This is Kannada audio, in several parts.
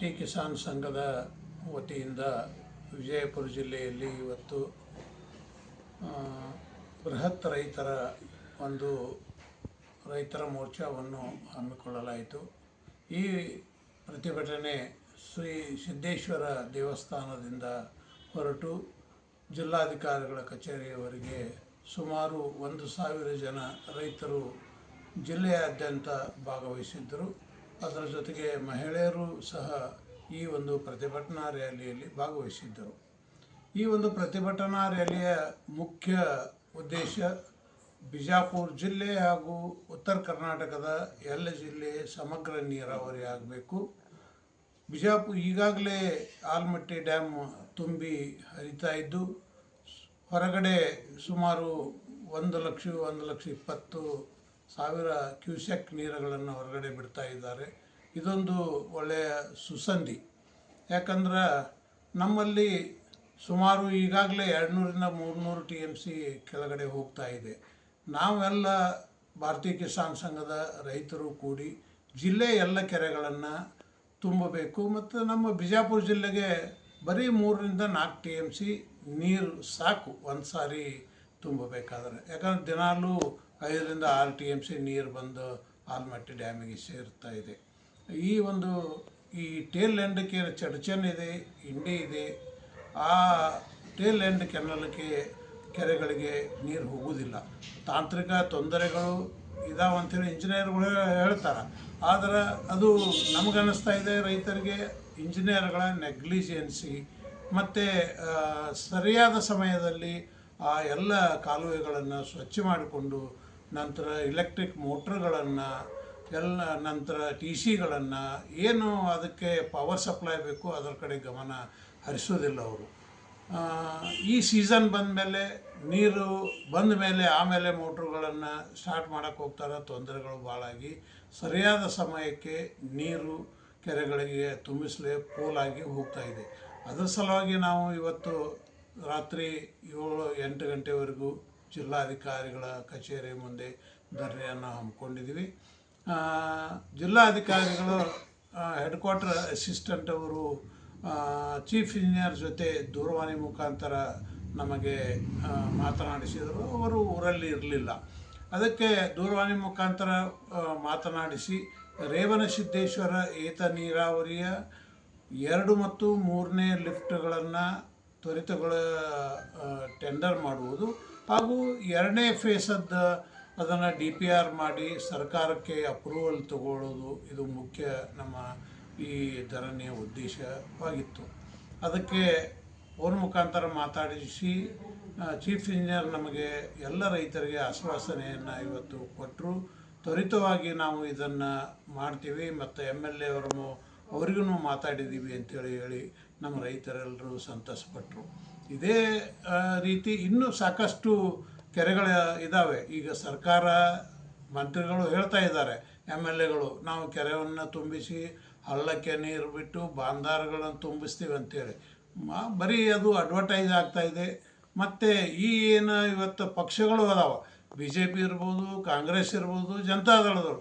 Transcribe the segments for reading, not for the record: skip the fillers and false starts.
ಭಾರತೀಯ ಕಿಸಾನ್ ಸಂಘದ ವತಿಯಿಂದ ವಿಜಯಪುರ ಜಿಲ್ಲೆಯಲ್ಲಿ ಇವತ್ತು ಬೃಹತ್ ರೈತರ ಒಂದು ರೈತರ ಮೋರ್ಚಾವನ್ನು ಹಮ್ಮಿಕೊಳ್ಳಲಾಯಿತು. ಈ ಪ್ರತಿಭಟನೆ ಶ್ರೀ ಸಿದ್ದೇಶ್ವರ ದೇವಸ್ಥಾನದಿಂದ ಹೊರಟು ಜಿಲ್ಲಾಧಿಕಾರಿಗಳ ಕಚೇರಿಯವರೆಗೆ ಸುಮಾರು 1,000 ಜನ ರೈತರು ಜಿಲ್ಲೆಯಾದ್ಯಂತ ಭಾಗವಹಿಸಿದ್ದರು. ಅದರ ಜೊತೆಗೆ ಮಹಿಳೆಯರು ಸಹ ಈ ಒಂದು ಪ್ರತಿಭಟನಾ ರ್ಯಾಲಿಯಲ್ಲಿ ಭಾಗವಹಿಸಿದ್ದರು. ಈ ಒಂದು ಪ್ರತಿಭಟನಾ ರ್ಯಾಲಿಯ ಮುಖ್ಯ ಉದ್ದೇಶ ಬಿಜಾಪುರ ಜಿಲ್ಲೆ ಹಾಗೂ ಉತ್ತರ ಕರ್ನಾಟಕದ ಎಲ್ಲ ಜಿಲ್ಲೆ ಸಮಗ್ರ ನೀರಾವರಿ ಆಗಬೇಕು. ಬಿಜಾಪುರ ಈಗಾಗಲೇ ಆಲಮಟ್ಟಿ ಡ್ಯಾಮ್ ತುಂಬಿ ಹರಿತಾ ಇದ್ದು ಹೊರಗಡೆ ಸುಮಾರು 1,20,000 ಕ್ಯೂಸೆಕ್ ನೀರುಗಳನ್ನು ಹೊರಗಡೆ ಬಿಡ್ತಾ ಇದ್ದಾರೆ. ಇದೊಂದು ಒಳ್ಳೆಯ ಸುಸಂಧಿ. ಯಾಕಂದ್ರೆ ನಮ್ಮಲ್ಲಿ ಸುಮಾರು ಈಗಾಗಲೇ 200-300 TMC ಕೆಳಗಡೆ ಹೋಗ್ತಾ ಇದೆ. ನಾವೆಲ್ಲ ಭಾರತೀಯ ಕಿಸಾನ್ ಸಂಘದ ರೈತರು ಕೂಡಿ ಜಿಲ್ಲೆ ಎಲ್ಲ ಕೆರೆಗಳನ್ನು ತುಂಬಬೇಕು. ಮತ್ತು ನಮ್ಮ ಬಿಜಾಪುರ ಜಿಲ್ಲೆಗೆ ಬರೀ 3-4 TMC ನೀರು ಸಾಕು ಒಂದು ಸಾರಿ ತುಂಬಬೇಕಾದ್ರೆ. ಯಾಕಂದ್ರೆ ದಿನಾಲೂ 5-6 TMC ನೀರು ಬಂದು ಆಲಮಟ್ಟಿ ಡ್ಯಾಮಿಗೆ ಸೇರ್ತಾ ಇದೆ. ಈ ಟೇಲ್ ಎಂಡ್ಗೆ ಚಡಚನ್ ಇದೆ, ಇಂಡಿ ಇದೆ. ಆ ಟೇಲ್ ಎಂಡ್ ಕೆರೆಗಳಿಗೆ ನೀರು ಹೋಗುವುದಿಲ್ಲ. ತಾಂತ್ರಿಕ ತೊಂದರೆಗಳು ಇದಾವಂತೇಳಿ ಇಂಜಿನಿಯರ್ಗಳು ಹೇಳ್ತಾರೆ. ಆದರೆ ಅದು ನಮಗನ್ನಿಸ್ತಾ ಇದೆ ರೈತರಿಗೆ ಇಂಜಿನಿಯರ್ಗಳ ನೆಗ್ಲಿಜೆನ್ಸಿ ಮತ್ತು ಸರಿಯಾದ ಸಮಯದಲ್ಲಿ ಆ ಎಲ್ಲ ಕಾಲುವೆಗಳನ್ನು ಸ್ವಚ್ಛ ಮಾಡಿಕೊಂಡು ನಂತರ ಎಲೆಕ್ಟ್ರಿಕ್ ಮೋಟ್ರ್ಗಳನ್ನು ನಂತರ TCಗಳನ್ನು ಏನು ಅದಕ್ಕೆ ಪವರ್ ಸಪ್ಲೈ ಬೇಕು ಅದರ ಕಡೆ ಗಮನ ಹರಿಸೋದಿಲ್ಲ ಅವರು. ಈ ಸೀಸನ್ ಬಂದಮೇಲೆ ನೀರು ಬಂದ ಮೇಲೆ ಆಮೇಲೆ ಮೋಟ್ರುಗಳನ್ನು ಸ್ಟಾರ್ಟ್ ಮಾಡೋಕ್ಕೆ ಹೋಗ್ತಾರೆ. ತೊಂದರೆಗಳು ಭಾಳಾಗಿ ಸರಿಯಾದ ಸಮಯಕ್ಕೆ ನೀರು ಕೆರೆಗಳಿಗೆ ತುಂಬಿಸಲೇ ಪೋಲಾಗಿ ಹೋಗ್ತಾ ಇದೆ. ಅದರ ಸಲುವಾಗಿ ನಾವು ಇವತ್ತು ರಾತ್ರಿ 7-8 ಗಂಟೆವರೆಗೂ ಜಿಲ್ಲಾಧಿಕಾರಿಗಳ ಕಚೇರಿ ಮುಂದೆ ಧರಣಿಯನ್ನು ಹಮ್ಮಿಕೊಂಡಿದ್ದೀವಿ. ಜಿಲ್ಲಾಧಿಕಾರಿಗಳು ಹೆಡ್ ಕ್ವಾರ್ಟರ್ ಅಸಿಸ್ಟೆಂಟ್ ಅವರು ಚೀಫ್ ಇಂಜಿನಿಯರ್ ಜೊತೆ ದೂರವಾಣಿ ಮುಖಾಂತರ ನಮಗೆ ಮಾತನಾಡಿಸಿದರು. ಅವರು ಊರಲ್ಲಿ ಇರಲಿಲ್ಲ. ಅದಕ್ಕೆ ದೂರವಾಣಿ ಮುಖಾಂತರ ಮಾತನಾಡಿಸಿ ರೇವಣಸಿದ್ದೇಶ್ವರ ಏತ ನೀರಾವರಿಯ 2 ಮತ್ತು 3ನೇ ಲಿಫ್ಟ್ಗಳನ್ನು ತ್ವರಿತಗೊಳ ಟೆಂಡರ್ ಮಾಡುವುದು ಹಾಗೂ 2ನೇ ಫೇಸದ್ದು ಅದನ್ನು DPR ಮಾಡಿ ಸರ್ಕಾರಕ್ಕೆ ಅಪ್ರೂವಲ್ ತಗೊಳ್ಳೋದು ಇದು ಮುಖ್ಯ ನಮ್ಮ ಈ ಧರಣಿಯ ಉದ್ದೇಶವಾಗಿತ್ತು. ಅದಕ್ಕೆ ಫೋನ್ ಮುಖಾಂತರ ಮಾತಾಡಿಸಿ ಚೀಫ್ ಇಂಜಿನಿಯರ್ ನಮಗೆ ಎಲ್ಲ ರೈತರಿಗೆ ಆಶ್ವಾಸನೆಯನ್ನು ಇವತ್ತು ಕೊಟ್ಟರು. ತ್ವರಿತವಾಗಿ ನಾವು ಇದನ್ನು ಮಾಡ್ತೀವಿ ಮತ್ತು MLA ಅವರಿಗೂ ಮಾತಾಡಿದ್ದೀವಿ ಅಂತೇಳಿ ನಮ್ಮ ರೈತರೆಲ್ಲರೂ ಸಂತಸಪಟ್ಟರು. ಇದೇ ರೀತಿ ಇನ್ನೂ ಸಾಕಷ್ಟು ಕೆರೆಗಳು ಇದ್ದಾವೆ. ಈಗ ಸರ್ಕಾರ ಮಂತ್ರಿಗಳು ಹೇಳ್ತಾ ಇದ್ದಾರೆ, MLAಗಳು ನಾವು ಕೆರೆಯನ್ನು ತುಂಬಿಸಿ ಹಳ್ಳಕ್ಕೆ ನೀರು ಬಿಟ್ಟು ಬಾಂಧಾರಗಳನ್ನು ತುಂಬಿಸ್ತೀವಿ ಅಂತೇಳಿ. ಬರೀ ಅದು ಅಡ್ವರ್ಟೈಸ್ ಆಗ್ತಾಯಿದೆ. ಮತ್ತು ಏನು ಇವತ್ತು ಪಕ್ಷಗಳು ಅದಾವೆ, BJP ಇರ್ಬೋದು, ಕಾಂಗ್ರೆಸ್ ಇರ್ಬೋದು, ಜನತಾದಳದವರು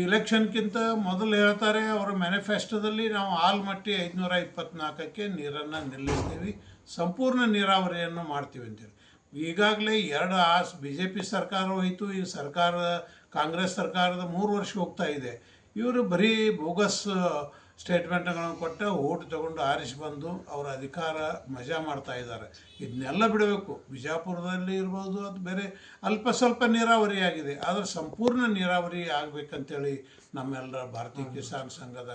ಇಲೆಕ್ಷನ್ಗಿಂತ ಮೊದಲು ಹೇಳ್ತಾರೆ ಅವರ ಮ್ಯಾನಿಫೆಸ್ಟೋದಲ್ಲಿ ನಾವು ಆಲಮಟ್ಟಿ 524ಕ್ಕೆ ನೀರನ್ನು ನಿಲ್ಲಿಸ್ತೀವಿ, ಸಂಪೂರ್ಣ ನೀರಾವರಿಯನ್ನು ಮಾಡ್ತೀವಿ ಅಂತೇಳಿ. ಈಗಾಗಲೇ 2 BJP ಸರ್ಕಾರ ಹೋಯಿತು. ಈ ಕಾಂಗ್ರೆಸ್ ಸರ್ಕಾರದ 3 ವರ್ಷ ಹೋಗ್ತಾ ಇದೆ. ಇವರು ಬರೀ ಬೋಗಸ್ ಸ್ಟೇಟ್ಮೆಂಟ್ಗಳನ್ನು ಕೊಟ್ಟು ಓಟ್ ತಗೊಂಡು ಆರಿಸಿ ಬಂದು ಅವರ ಅಧಿಕಾರ ಮಜಾ ಮಾಡ್ತಾ ಇದ್ದಾರೆ. ಇದನ್ನೆಲ್ಲ ಬಿಡಬೇಕು. ಬಿಜಾಪುರದಲ್ಲಿ ಇರ್ಬೋದು, ಅದು ಬೇರೆ ಅಲ್ಪ ಸ್ವಲ್ಪ ನೀರಾವರಿ ಆಗಿದೆ, ಆದರೆ ಸಂಪೂರ್ಣ ನೀರಾವರಿ ಆಗಬೇಕಂತೇಳಿ ನಮ್ಮೆಲ್ಲರ ಭಾರತೀಯ ಕಿಸಾನ್ ಸಂಘದ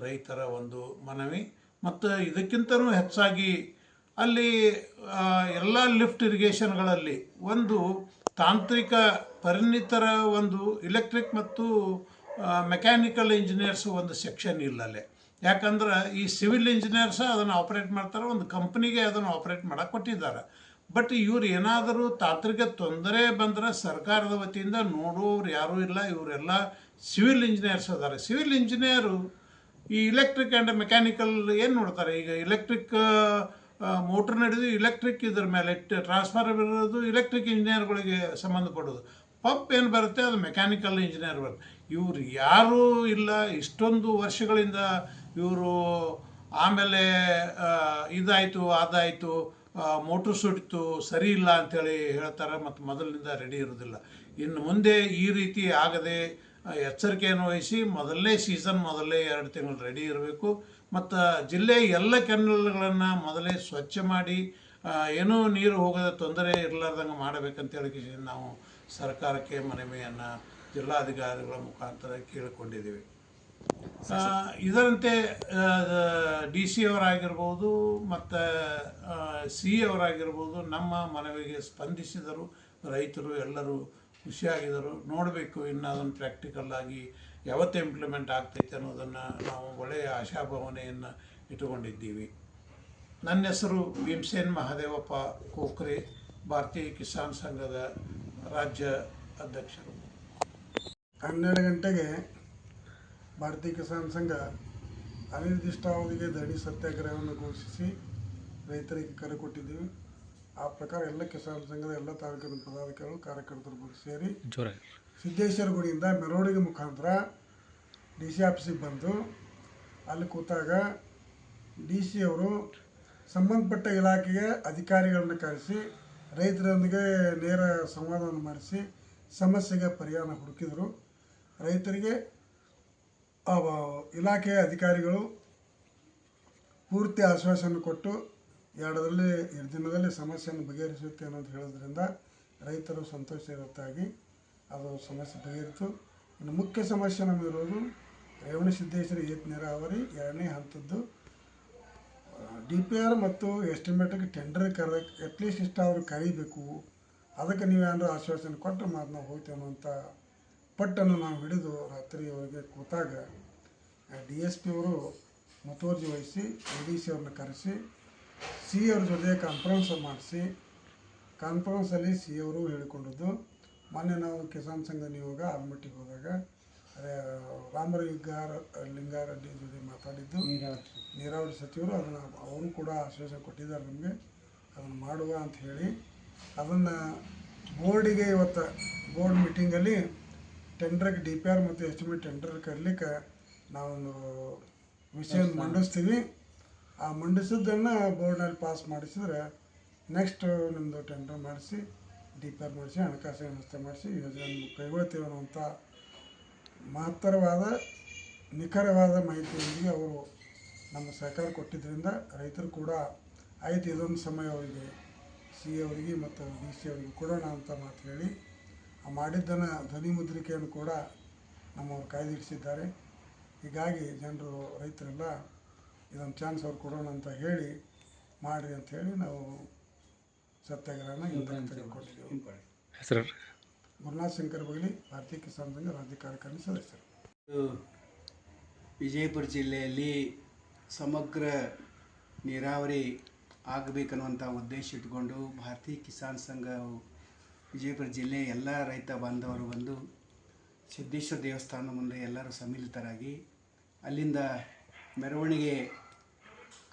ರೈತರ ಒಂದು ಮನವಿ. ಮತ್ತು ಇದಕ್ಕಿಂತಲೂ ಹೆಚ್ಚಾಗಿ ಅಲ್ಲಿ ಎಲ್ಲ ಲಿಫ್ಟ್ ಇರಿಗೇಷನ್ಗಳಲ್ಲಿ ಒಂದು ತಾಂತ್ರಿಕ ಪರಿಣಿತರ ಒಂದು ಎಲೆಕ್ಟ್ರಿಕ್ ಮತ್ತು ಮೆಕ್ಯಾನಿಕಲ್ ಇಂಜಿನಿಯರ್ಸ್ ಒಂದು ಸೆಕ್ಷನ್ ಇಲ್ಲಲ್ಲೇ. ಯಾಕಂದ್ರೆ ಈ ಸಿವಿಲ್ ಇಂಜಿನಿಯರ್ಸ್ ಅದನ್ನು ಆಪ್ರೇಟ್ ಮಾಡ್ತಾರೆ, ಒಂದು ಕಂಪ್ನಿಗೆ ಅದನ್ನು ಆಪ್ರೇಟ್ ಮಾಡೋಕ್ಕೆ ಕೊಟ್ಟಿದ್ದಾರೆ. ಬಟ್ ಇವ್ರು ಏನಾದರೂ ತಾಂತ್ರಿಕ ತೊಂದರೆ ಬಂದರೆ ಸರ್ಕಾರದ ವತಿಯಿಂದ ನೋಡುವವ್ರು ಯಾರೂ ಇಲ್ಲ. ಇವರೆಲ್ಲ ಸಿವಿಲ್ ಇಂಜಿನಿಯರ್ಸ್ ಅದಾರೆ. ಸಿವಿಲ್ ಇಂಜಿನಿಯರು ಈ ಎಲೆಕ್ಟ್ರಿಕ್ ಆ್ಯಂಡ್ ಮೆಕ್ಯಾನಿಕಲ್ ಏನು ನೋಡ್ತಾರೆ? ಈಗ ಎಲೆಕ್ಟ್ರಿಕ್ ಮೋಟ್ರ್ ನಡೆದು ಎಲೆಕ್ಟ್ರಿಕ್ ಇದ್ರ ಮೇಲೆ ಟ್ರಾನ್ಸ್ಫಾರ್ಮರ್ ಇರೋದು ಎಲೆಕ್ಟ್ರಿಕ್ ಇಂಜಿನಿಯರ್ಗಳಿಗೆ ಸಂಬಂಧಪಡೋದು. ಪಂಪ್ ಏನು ಬರುತ್ತೆ ಅದು ಮೆಕ್ಯಾನಿಕಲ್ ಇಂಜಿನಿಯರ್ ಬರುತ್ತೆ. ಇವರು ಯಾರೂ ಇಲ್ಲ. ಇಷ್ಟೊಂದು ವರ್ಷಗಳಿಂದ ಇವರು ಆಮೇಲೆ ಇದಾಯಿತು ಅದಾಯಿತು ಮೋಟ್ರ್ ಸುಟ್ಟಿತು ಸರಿ ಇಲ್ಲ ಅಂಥೇಳಿ ಹೇಳ್ತಾರೆ ಮತ್ತು ಮೊದಲಿನಿಂದ ರೆಡಿ ಇರೋದಿಲ್ಲ. ಇನ್ನು ಮುಂದೆ ಈ ರೀತಿ ಆಗದೆ ಎಚ್ಚರಿಕೆಯನ್ನು ವಹಿಸಿ ಮೊದಲನೇ ಸೀಸನ್ ಮೊದಲೇ 2 ತಿಂಗಳು ರೆಡಿ ಇರಬೇಕು. ಮತ್ತು ಜಿಲ್ಲೆಯ ಎಲ್ಲ ಕೆನಾಲ್ಗಳನ್ನು ಮೊದಲೇ ಸ್ವಚ್ಛ ಮಾಡಿ ಏನೂ ನೀರು ಹೋಗದೆ ತೊಂದರೆ ಇರಲಾರ್ದಂಗೆ ಮಾಡಬೇಕಂತೇಳಿ ನಾವು ಸರ್ಕಾರಕ್ಕೆ ಮನವಿಯನ್ನು ಜಿಲ್ಲಾಧಿಕಾರಿಗಳ ಮುಖಾಂತರ ಕೇಳಿಕೊಂಡಿದ್ದೀವಿ. ಇದರಂತೆ ಡಿ ಸಿ ಅವರಾಗಿರ್ಬೋದು ಮತ್ತು ಸಿ ಅವರಾಗಿರ್ಬೋದು ನಮ್ಮ ಮನವಿಗೆ ಸ್ಪಂದಿಸಿದರು. ರೈತರು ಎಲ್ಲರೂ ಖುಷಿಯಾಗಿದ್ದರು. ನೋಡಬೇಕು ಇನ್ನು ಅದನ್ನು ಪ್ರಾಕ್ಟಿಕಲ್ ಆಗಿ ಯಾವತ್ತು ಇಂಪ್ಲಿಮೆಂಟ್ ಆಗ್ತೈತೆ ಅನ್ನೋದನ್ನು ನಾವು ಒಳ್ಳೆಯ ಆಶಾಭಾವನೆಯನ್ನು ಇಟ್ಟುಕೊಂಡಿದ್ದೀವಿ. ನನ್ನ ಹೆಸರು ಭೀಮಸೇನ್ ಮಹಾದೇವಪ್ಪ ಕೋಕ್ರೆ, ಭಾರತೀಯ ಕಿಸಾನ್ ಸಂಘದ ರಾಜ್ಯ ಅಧ್ಯಕ್ಷರು. 12 ಗಂಟೆಗೆ ಭಾರತೀಯ ಕಿಸಾನ್ ಸಂಘ ಅನಿರ್ದಿಷ್ಟಾವಧಿಗೆ ಧರಣಿ ಸತ್ಯಾಗ್ರಹವನ್ನು ಘೋಷಿಸಿ ರೈತರಿಗೆ ಕರೆ ಕೊಟ್ಟಿದ್ದೀವಿ. ಆ ಪ್ರಕಾರ ಎಲ್ಲ ಕಿಸಾನ್ ಸಂಘದ ಎಲ್ಲ ತಾಲೂಕಿನ ಪದಾಧಿಕಾರಿಗಳು ಕಾರ್ಯಕರ್ತರು ಸೇರಿ ಸಿದ್ದೇಶ್ವರ ಗುಡಿಯಿಂದ ಮೆರವಣಿಗೆ ಮುಖಾಂತರ ಡಿ ಸಿ ಆಫೀಸಿಗೆ ಬಂದು ಅಲ್ಲಿ ಕೂತಾಗ ಡಿ ಸಿ ಅವರು ಸಂಬಂಧಪಟ್ಟ ಇಲಾಖೆಯ ಅಧಿಕಾರಿಗಳನ್ನು ಕರೆಸಿ ರೈತರೊಂದಿಗೆ ನೇರ ಸಂವಾದವನ್ನು ಮಾಡಿಸಿ ಸಮಸ್ಯೆಗೆ ಪರಿಹಾರ ಹುಡುಕಿದರು. ರೈತರಿಗೆ ಇಲಾಖೆಯ ಅಧಿಕಾರಿಗಳು ಪೂರ್ತಿ ಆಶ್ವಾಸನೆ ಕೊಟ್ಟು 2 ದಿನದಲ್ಲಿ ಸಮಸ್ಯೆಯನ್ನು ಬಗೆಹರಿಸುತ್ತೆ ಅನ್ನೋದು ಹೇಳೋದ್ರಿಂದ ರೈತರು ಸಂತೋಷ ಇರುತ್ತಾಗಿ ಅದು ಸಮಸ್ಯೆ ಬಗೆಹರಿತು. ಇನ್ನು ಮುಖ್ಯ ಸಮಸ್ಯೆ ನಮಗಿರೋದು ರೇವಣಸಿದ್ದೇಶ್ವರ ಏತ ನೀರಾವರಿ 2ನೇ ಹಂತದ್ದು DPR ಮತ್ತು ಎಸ್ಟಿಮೇಟಿಗೆ ಟೆಂಡರ್ ಅಟ್ಲೀಸ್ಟ್ ಇಷ್ಟಾದರೂ ಕರೀಬೇಕು. ಅದಕ್ಕೆ ನೀವೇನಾದ್ರು ಆಶ್ವಾಸನೆ ಕೊಟ್ಟರೆ ಮಾತ್ರ ನಾವು ಹೋಗ್ತೇವೆ ಅನ್ನೋಂಥ ಪಟ್ಟನ್ನು ನಾವು ಹಿಡಿದು ರಾತ್ರಿ ಅವರಿಗೆ ಕೂತಾಗ DSP ಅವರು ಮುತುವರ್ಜಿ ವಹಿಸಿ ADC ಅವ್ರನ್ನ ಕರೆಸಿ ಸಿ ಅವ್ರ ಜೊತೆ ಕಾನ್ಫರೆನ್ಸ್ ಮಾಡಿಸಿ ಕಾನ್ಫರೆನ್ಸಲ್ಲಿ ಸಿ ಅವರು ಹೇಳಿಕೊಂಡಿದ್ದು. ಮೊನ್ನೆ ನಾವು ಕಿಸಾನ್ ಸಂಘ ನಿಯೋಗ ಆಲ್ಮಟ್ಟಿಗೆ ಹೋದಾಗ ಲಿಂಗಾರೆಡ್ಡಿ ಜೊತೆ ಮಾತಾಡಿದ್ದು ನೀರಾವರಿ ಸಚಿವರು ಅದನ್ನು ಅವರು ಕೂಡ ಆಶ್ವಾಸನೆ ಕೊಟ್ಟಿದ್ದಾರೆ ನಮಗೆ ಅದನ್ನು ಮಾಡುವ ಅಂತ ಹೇಳಿ. ಅದನ್ನು ಬೋರ್ಡಿಗೆ ಇವತ್ತು ಬೋರ್ಡ್ ಮೀಟಿಂಗಲ್ಲಿ ಟೆಂಡರ್ಗೆ DPR ಮತ್ತು ಎಸ್ಟಿಮೇಟ್ ಟೆಂಡರ್ ಕರೀಲಿಕ್ಕೆ ನಾವೊಂದು ವಿಷಯ ಮಂಡಿಸ್ತೀವಿ. ಆ ಮಂಡಿಸಿದ್ದನ್ನು ಬೋರ್ಡ್ನಲ್ಲಿ ಪಾಸ್ ಮಾಡಿಸಿದ್ರೆ ನೆಕ್ಸ್ಟ್ ನಿಮ್ಮದು ಟೆಂಡರ್ ಮಾಡಿಸಿ DPR ಮಾಡಿಸಿ ಹಣಕಾಸಿನ ವ್ಯವಸ್ಥೆ ಮಾಡಿಸಿ ಯೋಜನೆ ಕೈಗೊಳ್ತೀವಿ ಅನ್ನುವಂಥ ಮಹತ್ತರವಾದ ನಿಖರವಾದ ಮಾಹಿತಿಯೊಂದಿಗೆ ಅವರು ನಮ್ಮ ಸಹಕಾರ ಕೊಟ್ಟಿದ್ದರಿಂದ ರೈತರು ಕೂಡ ಆಯಿತು ಇದೊಂದು ಸಮಯ ಅವರಿಗೆ ಸಿ ಅವರಿಗೆ ಮತ್ತು DC ಅವರಿಗೆ ಕೊಡೋಣ ಅಂತ ಮಾತು ಹೇಳಿ ಮಾಡಿದ್ದನ್ನು ಧ್ವನಿ ಮುದ್ರಿಕೆಯನ್ನು ಕೂಡ ನಮ್ಮವರು ಕಾಯ್ದಿರಿಸಿದ್ದಾರೆ. ಹೀಗಾಗಿ ಜನರು ರೈತರೆಲ್ಲ ಇದೊಂದು ಚಾನ್ಸ್ ಅವ್ರು ಕೊಡೋಣ ಅಂತ ಹೇಳಿ ಮಾಡಿರಿ ಅಂತ ಹೇಳಿ ನಾವು ಸತ್ಯಾಗ್ರಹನ ತೆಗೆದುಕೊಂಡಿದ್ದೀವಿ. ಹೆಸರು ಗುರುನಾಥ್ ಶಂಕರ್ ಬಗಲಿ, ಭಾರತೀಯ ಕಿಸಾನ್ ಸಂಘ ರಾಜ್ಯ ಕಾರ್ಯಕಾರಿಣಿ ಸದಸ್ಯರು. ವಿಜಯಪುರ ಜಿಲ್ಲೆಯಲ್ಲಿ ಸಮಗ್ರ ನೀರಾವರಿ ಆಗಬೇಕನ್ನುವಂಥ ಉದ್ದೇಶ ಇಟ್ಕೊಂಡು ಭಾರತೀಯ ಕಿಸಾನ್ ಸಂಘ ವಿಜಯಪುರ ಜಿಲ್ಲೆಯ ಎಲ್ಲ ರೈತ ಬಾಂಧವರು ಬಂದು ಸಿದ್ದೇಶ್ವರ ದೇವಸ್ಥಾನ ಮುಂದೆ ಎಲ್ಲರೂ ಸಮ್ಮಿಲಿತರಾಗಿ ಅಲ್ಲಿಂದ ಮೆರವಣಿಗೆ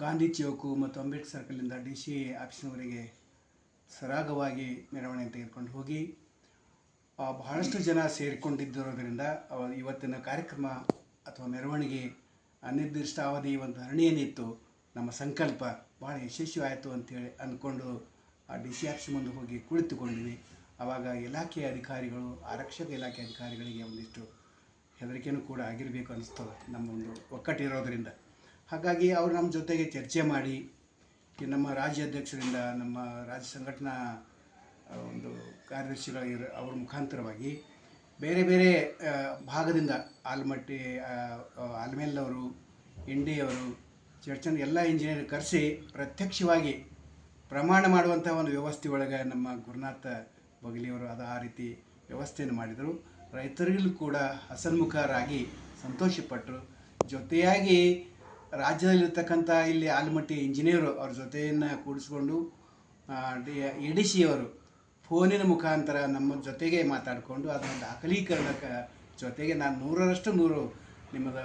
ಗಾಂಧಿ ಚೌಕು ಮತ್ತು ಅಂಬೇಡ್ಕರ್ ಸರ್ಕಲಿಂದ DC ಆಫೀಸಿನವರೆಗೆ ಸರಾಗವಾಗಿ ಮೆರವಣಿಗೆ ತೆಗೆದುಕೊಂಡು ಹೋಗಿ ಬಹಳಷ್ಟು ಜನ ಸೇರಿಕೊಂಡಿದ್ದಿರೋದರಿಂದ ಇವತ್ತಿನ ಕಾರ್ಯಕ್ರಮ ಅಥವಾ ಮೆರವಣಿಗೆ ಅನಿರ್ದಿಷ್ಟ ಅವಧಿ ಒಂದು ಧರಣಿ ಏನಿತ್ತು ನಮ್ಮ ಸಂಕಲ್ಪ ಭಾಳ ಯಶಸ್ವಿ ಆಯಿತು ಅಂಥೇಳಿ ಅಂದ್ಕೊಂಡು DC ಆಫೀಸ್ ಮುಂದೆ ಹೋಗಿ ಕುಳಿತುಕೊಂಡಿವಿ. ಆವಾಗ ಇಲಾಖೆಯ ಅಧಿಕಾರಿಗಳು ಆರಕ್ಷಕ ಇಲಾಖೆ ಅಧಿಕಾರಿಗಳಿಗೆ ಒಂದಿಷ್ಟು ಹೆದರಿಕೆಯೂ ಕೂಡ ಆಗಿರಬೇಕು ಅನ್ನಿಸ್ತದೆ ನಮ್ಮ ಒಂದು ಒಕ್ಕಟ್ಟಿರೋದರಿಂದ. ಹಾಗಾಗಿ ಅವರು ನಮ್ಮ ಜೊತೆಗೆ ಚರ್ಚೆ ಮಾಡಿ ನಮ್ಮ ರಾಜ್ಯ ಅಧ್ಯಕ್ಷರಿಂದ ನಮ್ಮ ರಾಜ್ಯ ಸಂಘಟನಾ ಒಂದು ಕಾರ್ಯದರ್ಶಿಗಳ ಅವ್ರ ಮುಖಾಂತರವಾಗಿ ಬೇರೆ ಬೇರೆ ಭಾಗದಿಂದ ಆಲ್ಮಟ್ಟಿ ಆಲ್ಮೇಲವರು ಇಂಡಿಯವರು ಚರ್ಚನ್ ಎಲ್ಲ ಇಂಜಿನಿಯರ್ ಕರೆಸಿ ಪ್ರತ್ಯಕ್ಷವಾಗಿ ಪ್ರಮಾಣ ಮಾಡುವಂಥ ಒಂದು ವ್ಯವಸ್ಥೆ ಒಳಗೆ ನಮ್ಮ ಗುರುನಾಥ ಬಗಲಿಯವರು ಆ ರೀತಿ ವ್ಯವಸ್ಥೆಯನ್ನು ಮಾಡಿದರು. ರೈತರಿಗೂ ಕೂಡ ಹಸನ್ಮುಖರಾಗಿ ಸಂತೋಷಪಟ್ಟರು. ಜೊತೆಯಾಗಿ ರಾಜ್ಯದಲ್ಲಿರ್ತಕ್ಕಂಥ ಇಲ್ಲಿ ಆಲ್ಮಟ್ಟಿ ಇಂಜಿನಿಯರು ಅವ್ರ ಜೊತೆಯನ್ನು ಕೂಡಿಸ್ಕೊಂಡು ADC ಅವರು ಫೋನಿನ ಮುಖಾಂತರ ನಮ್ಮ ಜೊತೆಗೆ ಮಾತಾಡಿಕೊಂಡು ಅದನ್ನು ದಾಖಲೀಕರಣಕ್ಕೆ ಜೊತೆಗೆ ನಾನು 100% ನಿಮ್ಮದು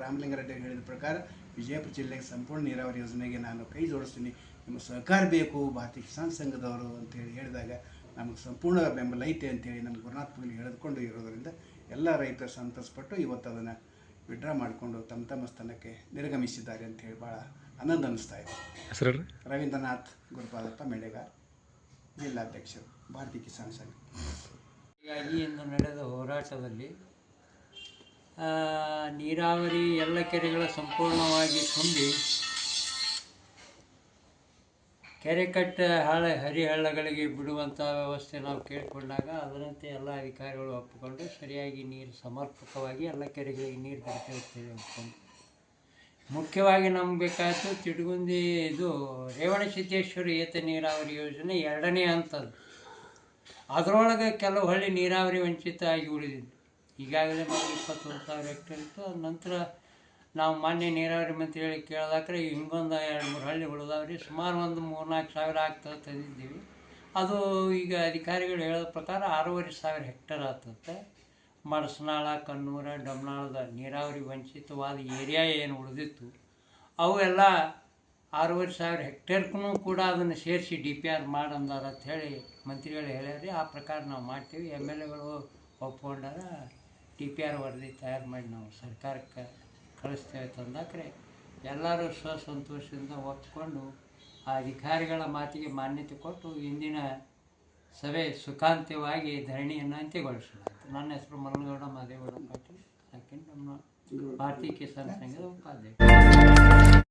ರಾಮಲಿಂಗಾರೆಡ್ಡಿ ಹೇಳಿದ ಪ್ರಕಾರ ವಿಜಯಪುರ ಜಿಲ್ಲೆಗೆ ಸಂಪೂರ್ಣ ನೀರಾವರಿ ಯೋಜನೆಗೆ ನಾನು ಕೈ ಜೋಡಿಸ್ತೀನಿ, ನಿಮ್ಮ ಸಹಕಾರ ಬೇಕು ಭಾರತೀಯ ಕಿಸಾನ್ ಸಂಘದವರು ಅಂತೇಳಿ ಹೇಳಿದಾಗ ನಮಗೆ ಸಂಪೂರ್ಣ ಬೆಂಬಲ ಐತೆ ಅಂತೇಳಿ ನಮ್ಮ ಗುರುನಾಥ್ ಬಗಲಿ ಹೇಳಿದುಕೊಂಡು ಇರೋದರಿಂದ ಎಲ್ಲ ರೈತರು ಸಂತಸಪಟ್ಟು ಇವತ್ತು ಅದನ್ನು ವಿಡ್ರಾ ಮಾಡಿಕೊಂಡು ತಮ್ಮ ಸ್ಥಾನಕ್ಕೆ ನಿರ್ಗಮಿಸಿದ್ದಾರೆ ಅಂತ ಹೇಳಿ ಭಾಳ ಆನಂದ ಅನ್ನಿಸ್ತಾ ಇದೆ. ಹೆಸರು ರವೀಂದ್ರನಾಥ್ ಗುರುಪಾದಪ್ಪ ಮೆಳೆಗಾರ್, ಜಿಲ್ಲಾಧ್ಯಕ್ಷರು, ಭಾರತೀಯ ಕಿಸಾನ್ ಸಂಘ. ಹೀಗಾಗಿ ಇಂದು ನಡೆದ ಹೋರಾಟದಲ್ಲಿ ನೀರಾವರಿ ಎಲ್ಲ ಕೆರೆಗಳ ಸಂಪೂರ್ಣವಾಗಿ ತುಂಬಿ ಕೆರೆ ಕಟ್ಟ ಹರಿಹಳ್ಳಗಳಿಗೆ ಬಿಡುವಂಥ ವ್ಯವಸ್ಥೆ ನಾವು ಕೇಳಿಕೊಂಡಾಗ ಅದರಂತೆ ಎಲ್ಲ ಅಧಿಕಾರಿಗಳು ಒಪ್ಪಿಕೊಂಡು ಸರಿಯಾಗಿ ನೀರು ಸಮರ್ಪಕವಾಗಿ ಎಲ್ಲ ಕೆರೆಗಳಿಗೆ ನೀರು ಬಿಡ್ತೇವೆ ಒಪ್ಪಿಕೊಂಡು. ಮುಖ್ಯವಾಗಿ ನಮ್ಗೆ ಬೇಕಾಯಿತು ತಿಡುಗುಂದಿ ಇದು ರೇವಣಸಿದ್ದೇಶ್ವರ ಏತ ನೀರಾವರಿ ಯೋಜನೆ 2ನೇ ಹಂತದ್ದು. ಅದರೊಳಗೆ ಕೆಲವು ಹಳ್ಳಿ ನೀರಾವರಿ ವಂಚಿತ ಆಗಿ ಉಳಿದಿದ್ದು. ಈಗಾಗಲೇ ನಮಗೆ 21,000 ಹೆಕ್ಟೇರ್ ಇತ್ತು. ಅದ ನಂತರ ನಾವು ಮಾನ್ಯ ನೀರಾವರಿ ಮಂತ್ರಿಗಳಿಗೆ ಕೇಳಿದಾಕ್ರೆ ಹಿಂಗೊಂದು 2-3 ಹಳ್ಳಿ ಉಳಿದಾವ್ರಿ, ಸುಮಾರು ಒಂದು 3-4 ಸಾವಿರ ಆಗ್ತದೆ ತಂದಿದ್ದೀವಿ. ಅದು ಈಗ ಅಧಿಕಾರಿಗಳು ಹೇಳೋ ಪ್ರಕಾರ 6,500 ಹೆಕ್ಟೇರ್ ಆಗ್ತದೆ. ಮಡಸನಾಳ, ಕನ್ನೂರ, ಡಮ್ನಾಳದ ನೀರಾವರಿ ವಂಚಿತವಾದ ಏರಿಯಾ ಏನು ಉಳಿದಿತ್ತು ಅವೆಲ್ಲ 6,500 ಹೆಕ್ಟೇರ್ಗೂ ಕೂಡ ಅದನ್ನು ಸೇರಿಸಿ DPR ಮಾಡಂದಾರ ಅಂತ ಹೇಳಿ ಮಂತ್ರಿಗಳು ಹೇಳ್ಯಾರಿ. ಆ ಪ್ರಕಾರ ನಾವು ಮಾಡ್ತೀವಿ. MLAಗಳು ಒಪ್ಕೊಂಡಾರ. DPR ವರದಿ ತಯಾರು ಮಾಡಿ ನಾವು ಸರ್ಕಾರಕ್ಕೆ ಕಳಿಸ್ತೇವೆ ತಂದಾಕ್ರೆ ಎಲ್ಲರೂ ಸ್ವಸಂತೋಷದಿಂದ ಒಪ್ಕೊಂಡು ಆ ಅಧಿಕಾರಿಗಳ ಮಾತಿಗೆ ಮಾನ್ಯತೆ ಕೊಟ್ಟು ಇಂದಿನ ಸಭೆ ಸುಖಾಂತ್ಯವಾಗಿ ಧರಣಿಯನ್ನು ಅಂತ್ಯಗೊಳಿಸಲಾಯಿತು. ನನ್ನ ಹೆಸರು ಮಲ್ಲಗೌಡ ಮಾದೇಗೌಡ ಪಾಟೀಲ್, ನಮ್ಮ ಭಾರತೀಯ ಕಿಸಾನ್ ಸಂಘದ ಉಪಾಧ್ಯಕ್ಷ.